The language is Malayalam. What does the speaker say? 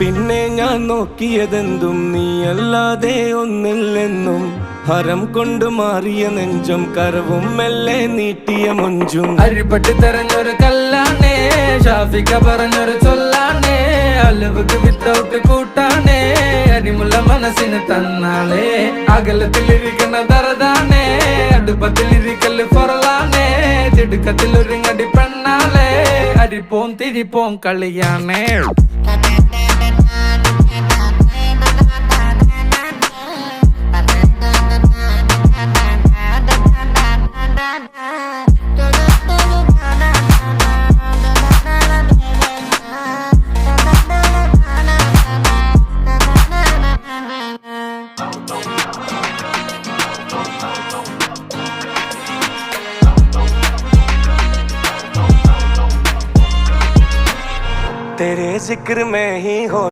പിന്നെ ഞാൻ നോക്കിയതെന്തും നീയല്ലാതെ ഒന്നില്ലെന്നും ഹരം കൊണ്ട് മാറിയ നെഞ്ചും കരവും മെല്ലെ നീട്ടിയ മൊഞ്ചും അരിപ്പട്ടി തെരഞ്ഞൊരു കല്ലാണേ ഷാഫിക്ക പറഞ്ഞൊരു ചൊല്ലാണേ അലവുക്ക് വിത്തൗട്ട് കൂട്ടാണേ അരിമുള്ള മനസ്സിന് തന്നാളേ അകലത്തിലിരിക്കണ ദറതാണേ അടുപ്പത്തിലിരിക്കല് പൊറലാണേ തിടുക്കത്തിലൊരുങ്ങടി പെണ്ണാളേ അരിപ്പോം തിരിപ്പോം കളിയാണേ तेरे जिक्र में ही हो